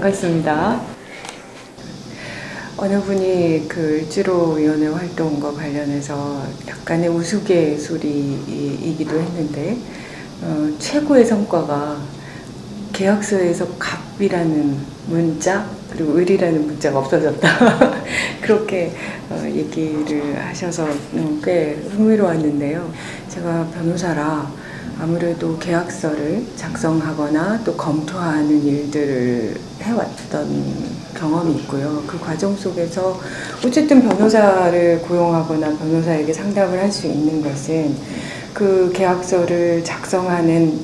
반갑습니다. 어느 분이 그 을지로위원회 활동과 관련해서 약간의 우스갯소리이기도 했는데 최고의 성과가 계약서에서 갑이라는 문자 그리고 을이라는 문자가 없어졌다. 그렇게 얘기를 하셔서 꽤 흥미로웠는데요. 제가 변호사라 아무래도 계약서를 작성하거나 또 검토하는 일들을 해왔던 경험이 있고요. 그 과정 속에서 어쨌든 변호사를 고용하거나 변호사에게 상담을 할 수 있는 것은 그 계약서를 작성하는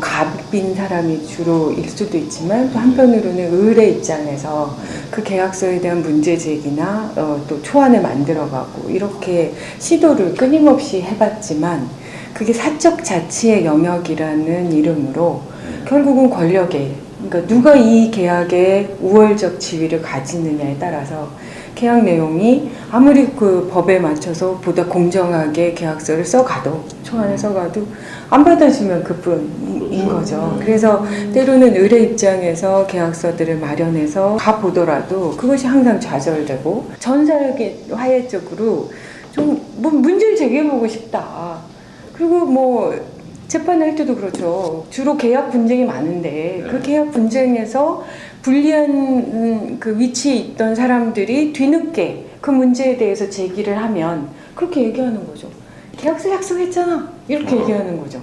갑인 사람이 주로일 수도 있지만 또 한편으로는 을의 입장에서 그 계약서에 대한 문제 제기나 또 초안을 만들어가고 이렇게 시도를 끊임없이 해봤지만 그게 사적 자치의 영역이라는 이름으로 결국은 권력의, 그러니까 누가 이 계약의 우월적 지위를 가지느냐에 따라서 계약 내용이 아무리 그 법에 맞춰서 보다 공정하게 계약서를 써가도, 초안을 써가도 안 받아주면 그뿐인 거죠. 그래서 때로는 을의 입장에서 계약서들을 마련해서 가보더라도 그것이 항상 좌절되고 전사에게 화해적으로 좀 문제를 제기해보고 싶다. 그리고 재판할 때도 그렇죠. 주로 계약 분쟁이 많은데 그 계약 분쟁에서 불리한 그 위치에 있던 사람들이 뒤늦게 그 문제에 대해서 제기를 하면 그렇게 얘기하는 거죠. 계약서 약속했잖아. 이렇게 얘기하는 거죠.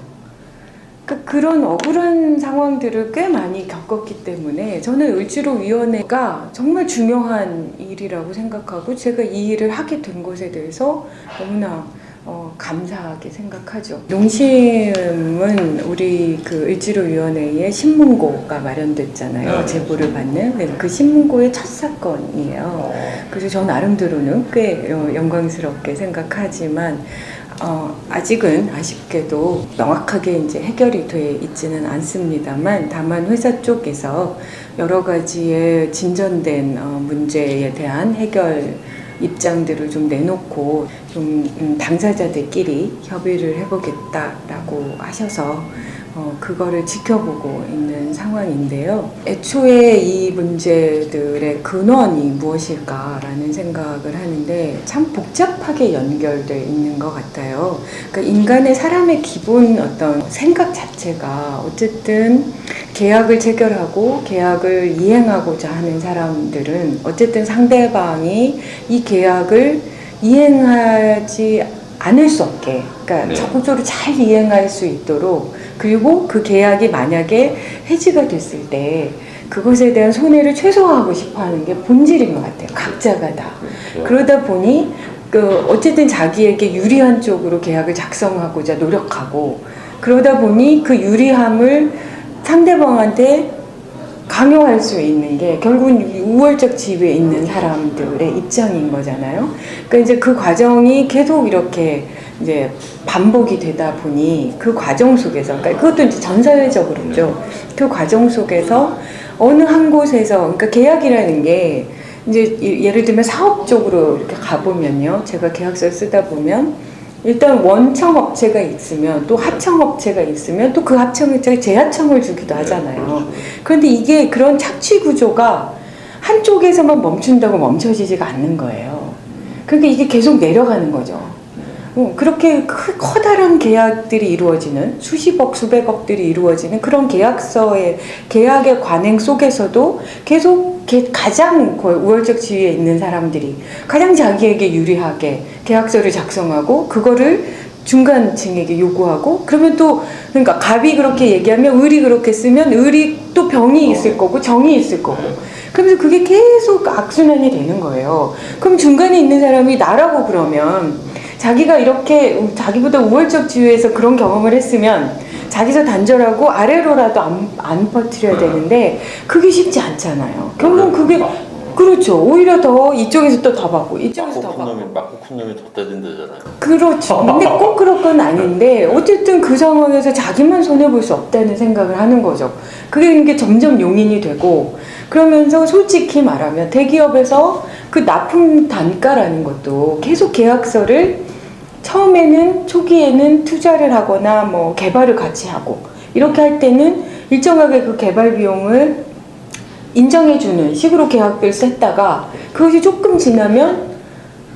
그런 억울한 상황들을 꽤 많이 겪었기 때문에 저는 을지로위원회가 정말 중요한 일이라고 생각하고 제가 이 일을 하게 된 것에 대해서 너무나 감사하게 생각하죠. 농심은 우리 그 을지로위원회에 신문고가 마련됐잖아요. 제보를 받는. 그 신문고의 첫 사건이에요. 그래서 저 나름대로는 꽤 영광스럽게 생각하지만 아직은 아쉽게도 명확하게 이제 해결이 돼 있지는 않습니다만 다만 회사 쪽에서 여러 가지의 진전된 문제에 대한 해결 입장들을 좀 내놓고 좀 당사자들끼리 협의를 해보겠다라고 하셔서 그거를 지켜보고 있는 상황인데요. 애초에 이 문제들의 근원이 무엇일까라는 생각을 하는데 참 복잡하게 연결되어 있는 것 같아요. 그러니까 사람의 기본 어떤 생각 자체가 어쨌든 계약을 체결하고 계약을 이행하고자 하는 사람들은 어쨌든 상대방이 이 계약을 이행하지 않을 수 없게, 그러니까 적극적으로 잘 이행할 수 있도록, 그리고 그 계약이 만약에 해지가 됐을 때 그것에 대한 손해를 최소화하고 싶어 하는 게 본질인 것 같아요. 각자가 다. 그러다 보니 어쨌든 자기에게 유리한 쪽으로 계약을 작성하고자 노력하고, 그러다 보니 그 유리함을 상대방한테 강요할 수 있는 게 결국은 우월적 지위에 있는 사람들의 입장인 거잖아요. 그러니까 이제 그 과정이 계속 이렇게 이제 반복이 되다 보니 그 과정 속에서, 그러니까 그것도 이제 전 사회적으로죠. 그 과정 속에서 어느 한 곳에서, 그러니까 계약이라는 게 이제 예를 들면 사업 쪽으로 이렇게 가보면요. 제가 계약서를 쓰다 보면 일단 원청 업체가 있으면 또 하청 업체가 있으면 또 그 하청 업체가 재하청을 주기도 하잖아요. 그런데 이게 그런 착취 구조가 한쪽에서만 멈춘다고 멈춰지지가 않는 거예요. 그러니까 이게 계속 내려가는 거죠. 그렇게 커다란 계약들이 이루어지는, 수십억 수백억들이 이루어지는 그런 계약의 관행 속에서도 계속 가장 우월적 지위에 있는 사람들이 가장 자기에게 유리하게 계약서를 작성하고 그거를 중간층에게 요구하고, 그러면 또 그러니까 갑이 그렇게 얘기하면 을이 그렇게 쓰면 을이 또 병이 있을 거고 정이 있을 거고, 그러면서 그게 계속 악순환이 되는 거예요. 그럼 중간에 있는 사람이 나라고 그러면 자기가 이렇게 자기보다 우월적 지위에서 그런 경험을 했으면 자기서 단절하고 아래로라도 안 퍼뜨려야 되는데 그게 쉽지 않잖아요. 결국은 그게 그렇죠. 오히려 더 이쪽에서 또 더 받고 이쪽에서 더 받고. 맞고 큰 놈이 더 때린다잖아요. 그렇죠. 근데 꼭 그럴 건 아닌데 어쨌든 그 상황에서 자기만 손해볼 수 없다는 생각을 하는 거죠. 그게 점점 용인이 되고, 그러면서 솔직히 말하면 대기업에서 그 납품 단가라는 것도 계속 계약서를 처음에는 초기에는 투자를 하거나 개발을 같이 하고 이렇게 할 때는 일정하게 그 개발 비용을 인정해주는 식으로 계약을 셌다가 그것이 조금 지나면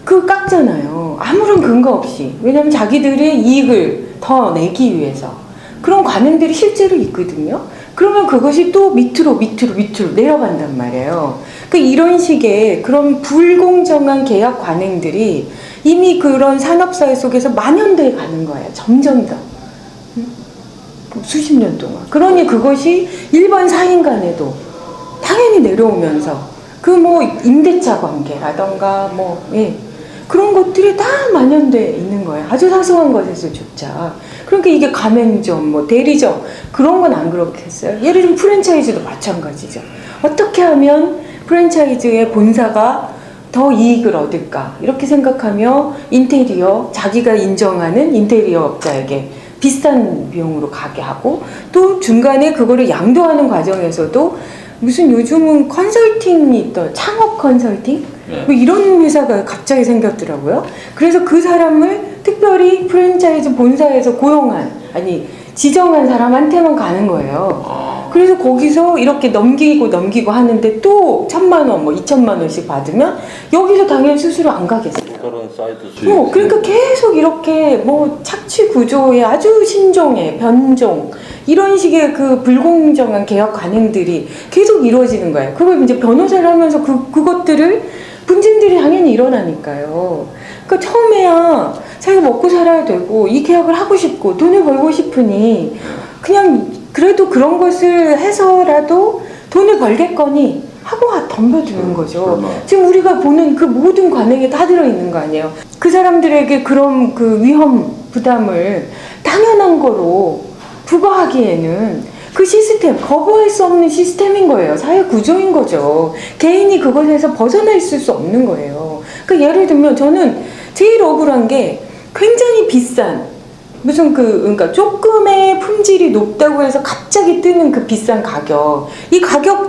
그거 깎잖아요. 아무런 근거 없이. 왜냐면 자기들의 이익을 더 내기 위해서. 그런 관행들이 실제로 있거든요. 그러면 그것이 또 밑으로 내려간단 말이에요. 이런 식의 그런 불공정한 계약 관행들이 이미 그런 산업사회 속에서 만연돼 가는 거예요. 점점 더. 수십 년 동안. 그러니 그것이 일반 사인 간에도 당연히 내려오면서 그 뭐 임대차 관계라던가 그런 것들이 다 만연돼 있는 거예요. 아주 사소한 것에서조차. 그러니까 이게 가맹점, 대리점 그런 건 안 그렇겠어요. 예를 들면 프랜차이즈도 마찬가지죠. 어떻게 하면 프랜차이즈의 본사가 더 이익을 얻을까 이렇게 생각하며 인테리어 자기가 인정하는 인테리어 업자에게 비싼 비용으로 가게 하고 또 중간에 그거를 양도하는 과정에서도 무슨 요즘은 컨설팅이 있더 창업 컨설팅? 뭐 이런 회사가 갑자기 생겼더라고요. 그래서 그 사람을 특별히 프랜차이즈 본사에서 지정한 사람한테만 가는 거예요. 그래서 거기서 이렇게 넘기고 하는데 또 1,000만 원, 2,000만 원씩 받으면 여기서 당연히 수수료 안 가겠어요. 다른 사이드 수익. 그러니까 계속 이렇게 착취 구조의 아주 신종의 변종 이런 식의 그 불공정한 계약 관행들이 계속 이루어지는 거예요. 그걸 이제 변호사를 하면서 그것들을 분쟁들이 당연히 일어나니까요. 그러니까 처음에야 자기가 먹고 살아야 되고 이 계약을 하고 싶고 돈을 벌고 싶으니 그냥 그래도 그런 것을 해서라도 돈을 벌겠거니 하고 덤벼드는 거죠. 지금 우리가 보는 그 모든 관행에 다 들어있는 거 아니에요. 그 사람들에게 그런 그 위험 부담을 당연한 거로 부과하기에는 그 시스템, 거부할 수 없는 시스템인 거예요. 사회 구조인 거죠. 개인이 그것에서 벗어나 있을 수 없는 거예요. 그러니까 예를 들면 저는 제일 억울한 게 굉장히 비싼 그러니까 조금의 품질이 높다고 해서 갑자기 뜨는 그 비싼 가격. 이 가격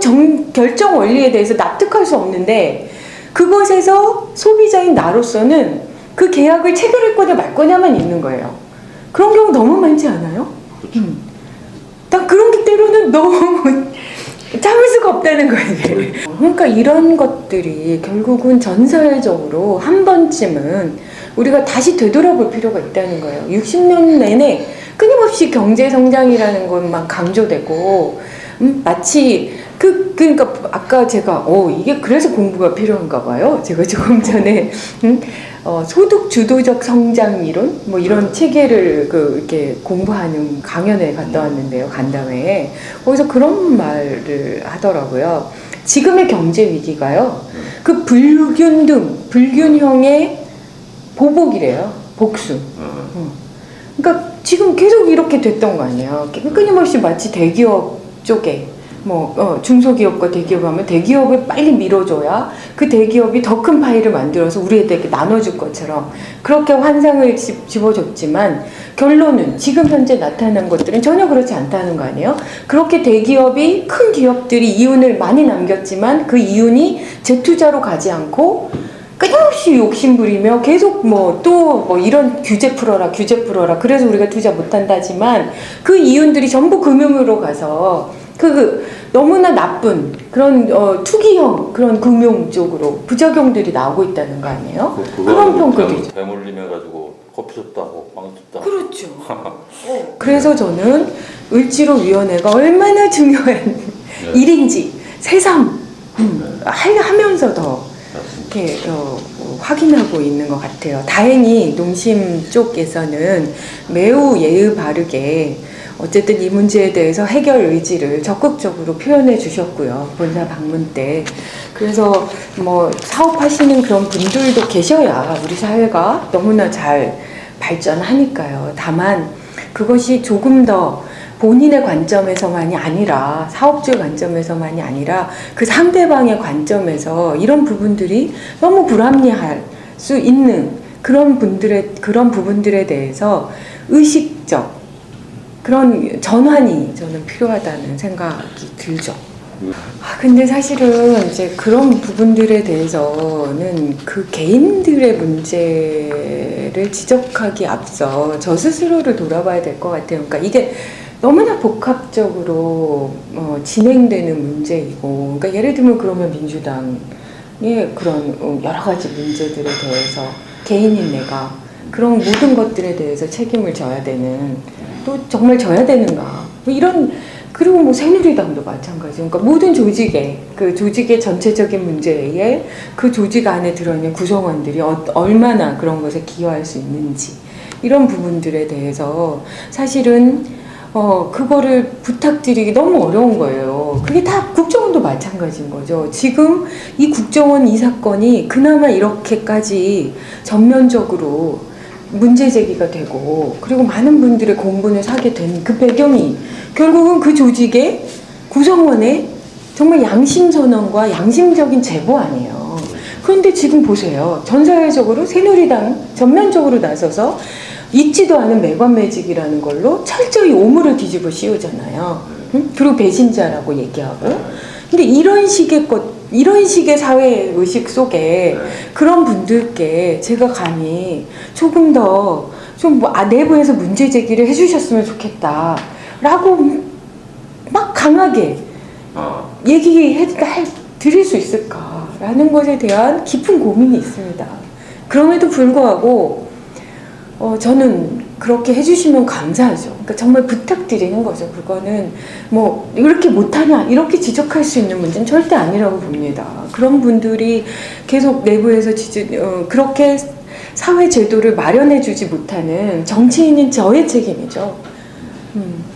결정 원리에 대해서 납득할 수 없는데 그것에서 소비자인 나로서는 그 계약을 체결할 거냐 말 거냐만 있는 거예요. 그런 경우 너무 많지 않아요? 난 그런 게 때로는 너무 참을 수가 없다는 거예요. 그러니까 이런 것들이 결국은 전 사회적으로 한 번쯤은 우리가 다시 되돌아볼 필요가 있다는 거예요. 60년 내내 끊임없이 경제 성장이라는 것만 강조되고 마치 그러니까 아까 제가 이게 그래서 공부가 필요한가 봐요. 제가 조금 전에 소득 주도적 성장 이론 이런 체계를 이렇게 공부하는 강연에 갔다 왔는데요. 간담회에 거기서 그런 말을 하더라고요. 지금의 경제 위기가요. 그 불균형의 보복이래요. 복수. 그러니까 지금 계속 이렇게 됐던 거 아니에요. 끊임없이 마치 대기업 쪽에 중소기업과 대기업 하면 대기업을 빨리 밀어줘야 그 대기업이 더 큰 파이를 만들어서 우리에게 나눠줄 것처럼 그렇게 환상을 집어줬지만 결론은 지금 현재 나타난 것들은 전혀 그렇지 않다는 거 아니에요? 그렇게 대기업이 큰 기업들이 이윤을 많이 남겼지만 그 이윤이 재투자로 가지 않고 끊임없이 욕심부리며 계속 이런 규제 풀어라 그래서 우리가 투자 못한다지만 그 이윤들이 전부 금융으로 가서 너무나 나쁜 그런 투기형 그런 금융 쪽으로 부작용들이 나오고 있다는 거 아니에요? 그런 평가들이 대물림해가지고 커피숍도 하고 빵집도 하고. 그렇죠. 그래서 저는 을지로위원회가 얼마나 중요한 일인지 새삼 하면서 더 이렇게 확인하고 있는 것 같아요. 다행히 농심 쪽에서는 매우 예의 바르게 어쨌든 이 문제에 대해서 해결 의지를 적극적으로 표현해 주셨고요. 본사 방문 때. 그래서 사업하시는 그런 분들도 계셔야 우리 사회가 너무나 잘 발전하니까요. 다만 그것이 조금 더 본인의 관점에서만이 아니라 사업주의 관점에서만이 아니라 그 상대방의 관점에서 이런 부분들이 너무 불합리할 수 있는 그런 부분들에 대해서 의식적 그런 전환이 저는 필요하다는 생각이 들죠. 근데 사실은 이제 그런 부분들에 대해서는 그 개인들의 문제를 지적하기 앞서 저 스스로를 돌아봐야 될 것 같아요. 그러니까 이게 너무나 복합적으로 진행되는 문제이고, 그러니까 예를 들면 그러면 민주당의 그런 여러 가지 문제들에 대해서 개인인 내가 그런 모든 것들에 대해서 책임을 져야 되는, 또 정말 져야 되는가, 뭐 이런. 그리고 뭐 새누리당도 마찬가지. 그러니까 모든 조직에, 그 조직의 전체적인 문제에 그 조직 안에 들어있는 구성원들이 얼마나 그런 것에 기여할 수 있는지, 이런 부분들에 대해서 사실은 그거를 부탁드리기 너무 어려운 거예요. 그게 다 국정원도 마찬가지인 거죠. 지금 이 국정원 이 사건이 그나마 이렇게까지 전면적으로 문제 제기가 되고, 그리고 많은 분들의 공분을 사게 된 그 배경이 결국은 그 조직의 구성원의 정말 양심 선언과 양심적인 제보 아니에요. 그런데 지금 보세요. 전 사회적으로 새누리당 전면적으로 나서서 있지도 않은 매관매직이라는 걸로 철저히 오물을 뒤집어 씌우잖아요. 응? 그리고 배신자라고 얘기하고. 근데 이런 식의 사회 의식 속에 그런 분들께 제가 감히 조금 더 좀 내부에서 문제 제기를 해주셨으면 좋겠다 라고 막 강하게 드릴 수 있을까라는 것에 대한 깊은 고민이 있습니다. 그럼에도 불구하고 저는 그렇게 해주시면 감사하죠. 그러니까 정말 부탁드리는 거죠. 그거는 뭐 이렇게 못하냐 이렇게 지적할 수 있는 문제는 절대 아니라고 봅니다. 그런 분들이 계속 내부에서 그렇게 사회 제도를 마련해주지 못하는 정치인인 저의 책임이죠.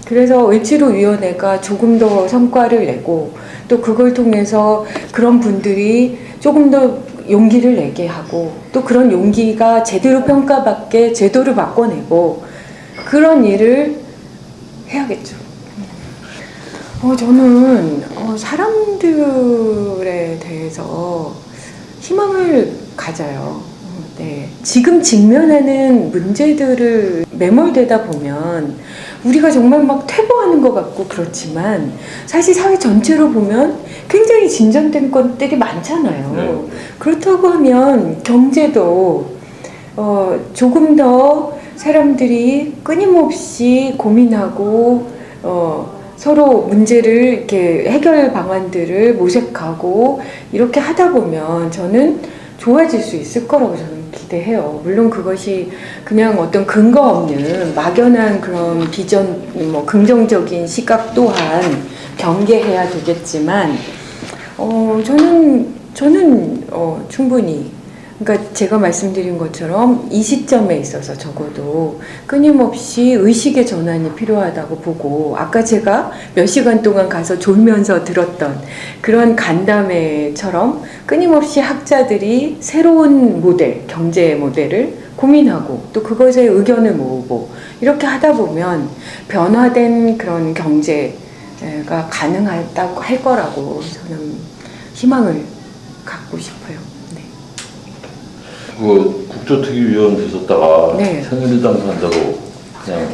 그래서 을지로위원회가 조금 더 성과를 내고, 또 그걸 통해서 그런 분들이 조금 더 용기를 내게 하고, 또 그런 용기가 제대로 평가받게 제도를 바꿔내고, 그런 일을 해야겠죠. 저는 사람들에 대해서 희망을 가져요. 네. 지금 직면하는 문제들을 매몰되다 보면 우리가 정말 막 퇴보하는 것 같고 그렇지만, 사실 사회 전체로 보면 굉장히 진전된 것들이 많잖아요. 네. 그렇다고 하면 경제도 조금 더 사람들이 끊임없이 고민하고 서로 문제를 이렇게 해결 방안들을 모색하고 이렇게 하다 보면 저는 좋아질 수 있을 거라고 저는 기대해요. 물론 그것이 그냥 어떤 근거 없는 막연한 그런 비전, 긍정적인 시각 또한 경계해야 되겠지만, 저는 충분히, 그러니까 제가 말씀드린 것처럼 이 시점에 있어서 적어도 끊임없이 의식의 전환이 필요하다고 보고, 아까 제가 몇 시간 동안 가서 졸면서 들었던 그런 간담회처럼 끊임없이 학자들이 새로운 모델, 경제 모델을 고민하고 또 그것에 의견을 모으고 이렇게 하다 보면 변화된 그런 경제가 가능하다고 할 거라고 저는 희망을 갖고 싶어요. 그 국조특위위원 되셨다가 네. 새누리당 간다고 그냥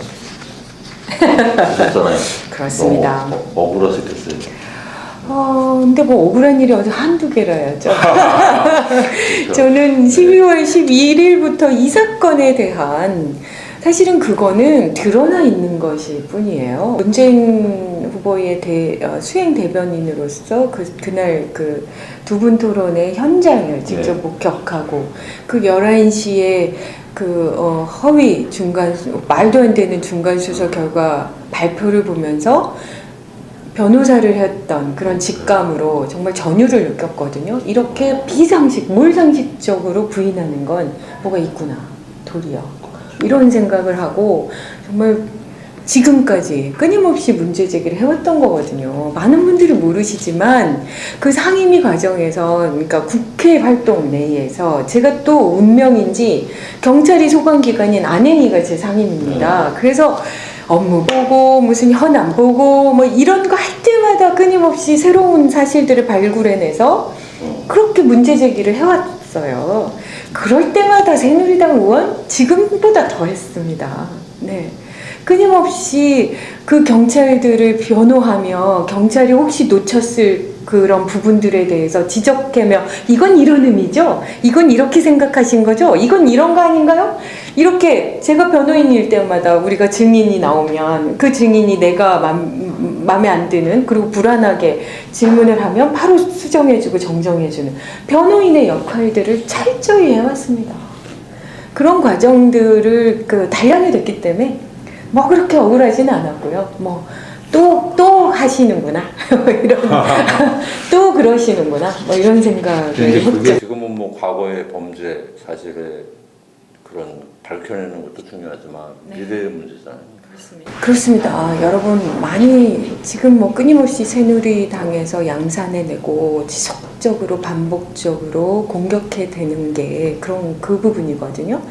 하셨잖아요. 그렇습니다. 너무 억울하셨겠어요. 근데 뭐 억울한 일이 어디 한두 개라야죠. 저는 12월 12일부터 이 사건에 대한, 사실은 그거는 드러나 있는 것일 뿐이에요. 문재인 후보의 수행 대변인으로서 그날 그 두 분 토론의 현장을 직접 목격하고, 그 11시에 허위 말도 안 되는 중간 수사 결과 발표를 보면서 변호사를 했던 그런 직감으로 정말 전율을 느꼈거든요. 이렇게 몰상식적으로 부인하는 건 뭐가 있구나, 도리어. 이런 생각을 하고 정말 지금까지 끊임없이 문제 제기를 해왔던 거거든요. 많은 분들이 모르시지만 그 상임위 과정에서, 그러니까 국회 활동 내에서 제가 또 운명인지 경찰이 소관기관인 안행위가 제 상임입니다. 그래서 업무 보고 무슨 현안 보고 뭐 이런 거 할 때마다 끊임없이 새로운 사실들을 발굴해내서 그렇게 문제 제기를 해왔어요. 그럴 때마다 새누리당 의원 지금보다 더 했습니다. 네. 끊임없이 그 경찰들을 변호하며 경찰이 혹시 놓쳤을 그런 부분들에 대해서 지적하며 이건 이런 의미죠? 이건 이렇게 생각하신 거죠? 이건 이런 거 아닌가요? 이렇게 제가 변호인일 때마다 우리가 증인이 나오면 그 증인이 내가 마음에 안 드는 그리고 불안하게 질문을 하면 바로 수정해주고 정정해주는 변호인의 역할들을 철저히 해왔습니다. 그런 과정들을 단련이 됐기 때문에 뭐 그렇게 억울하지는 않았고요. 뭐 또 하시는구나 이런 또 그러시는구나 뭐 이런 생각을 근데 했죠. 그게 지금은 뭐 과거의 범죄 사실을 그런 밝혀내는 것도 중요하지만 미래의 문제잖아요. 그렇습니다. 여러분 많이 지금 뭐 끊임없이 새누리당에서 양산해내고 지속적으로 반복적으로 공격해대는 게 그 부분이거든요.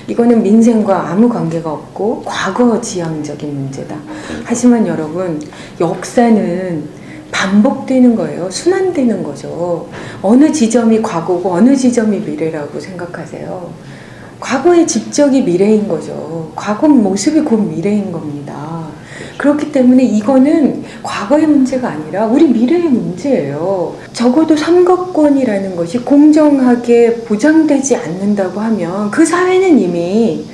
이거는 민생과 아무 관계가 없고 과거 지향적인 문제다. 하지만 여러분 역사는 반복되는 거예요. 순환되는 거죠. 어느 지점이 과거고 어느 지점이 미래라고 생각하세요? 과거의 집적이 미래인 거죠. 과거 모습이 곧 미래인 겁니다. 그렇기 때문에 이거는 과거의 문제가 아니라 우리 미래의 문제예요. 적어도 선거권이라는 것이 공정하게 보장되지 않는다고 하면 그 사회는 이미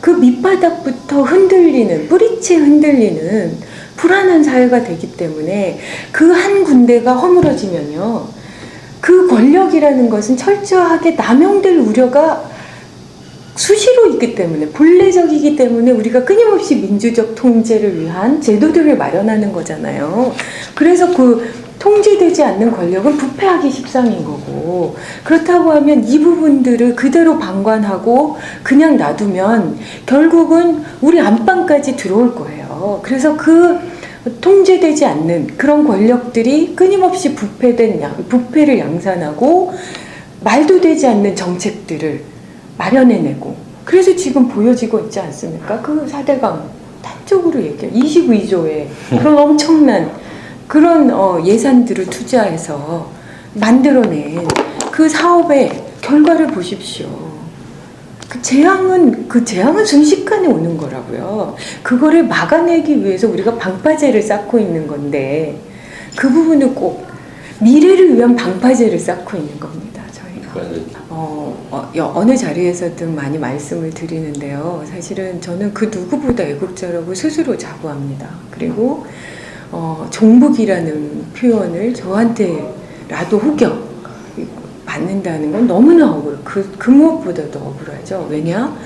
그 밑바닥부터 흔들리는, 뿌리채 흔들리는 불안한 사회가 되기 때문에 그 한 군데가 허물어지면요. 그 권력이라는 것은 철저하게 남용될 우려가 수시로 있기 때문에 본래적이기 때문에 우리가 끊임없이 민주적 통제를 위한 제도들을 마련하는 거잖아요. 그래서 그 통제되지 않는 권력은 부패하기 십상인 거고 그렇다고 하면 이 부분들을 그대로 방관하고 그냥 놔두면 결국은 우리 안방까지 들어올 거예요. 그래서 그 통제되지 않는 그런 권력들이 끊임없이 부패를 양산하고 말도 되지 않는 정책들을 마련해내고 그래서 지금 보여지고 있지 않습니까? 그 4대강 단적으로 얘기해요. 22조의 그런 엄청난 그런 예산들을 투자해서 만들어낸 그 사업의 결과를 보십시오. 그 재앙은 순식간에 오는 거라고요. 그거를 막아내기 위해서 우리가 방파제를 쌓고 있는 건데 그 부분을 꼭 미래를 위한 방파제를 쌓고 있는 겁니다. 어느 자리에서든 많이 말씀을 드리는데요. 사실은 저는 그 누구보다 애국자라고 스스로 자부합니다. 그리고 종북이라는 표현을 저한테라도 혹여 받는다는 건 너무나 억울해요. 그 무엇보다도 억울하죠. 왜냐?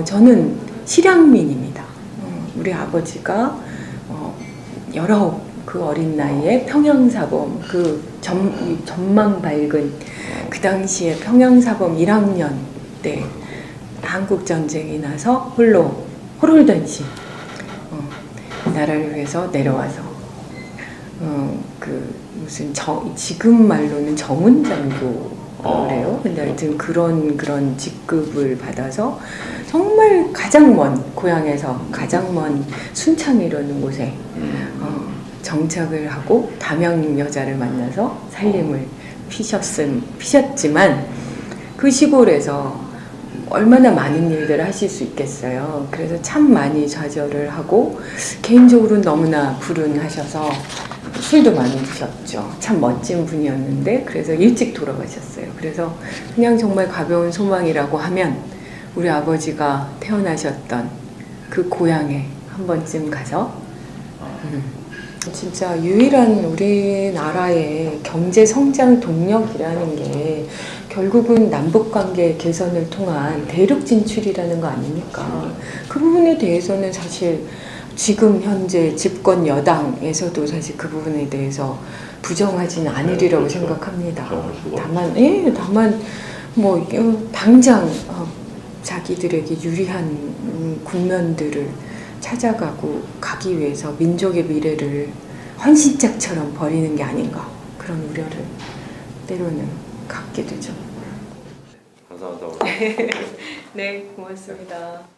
저는 실향민입니다. 우리 아버지가 19 그 어린 나이에 평양사범 전망 밝은 그 당시에 평양사범 1학년 때 한국전쟁이 나서 호롤단신 나라를 위해서 내려와서 지금 말로는 정훈장교래요. 근데 하여튼 그런 직급을 받아서 정말 가장 먼 고향에서 가장 먼 순창이라는 곳에 정착을 하고 담양 여자를 만나서 살림을 피셨지만 그 시골에서 얼마나 많은 일들을 하실 수 있겠어요. 그래서 참 많이 좌절을 하고 개인적으로는 너무나 불운하셔서 술도 많이 드셨죠. 참 멋진 분이었는데 그래서 일찍 돌아가셨어요. 그래서 그냥 정말 가벼운 소망이라고 하면 우리 아버지가 태어나셨던 그 고향에 한 번쯤 가서 진짜 유일한 우리나라의 경제 성장 동력이라는 게 결국은 남북관계 개선을 통한 대륙 진출이라는 거 아닙니까? 그 부분에 대해서는 사실 지금 현재 집권 여당에서도 사실 그 부분에 대해서 부정하지는 않으리라고 생각합니다. 다만 뭐 당장 자기들에게 유리한 국면들을 가기 위해서 민족의 미래를 헌신짝처럼 버리는 게 아닌가 그런 우려를 때로는 갖게 되죠. 감사합니다. 네, 고맙습니다.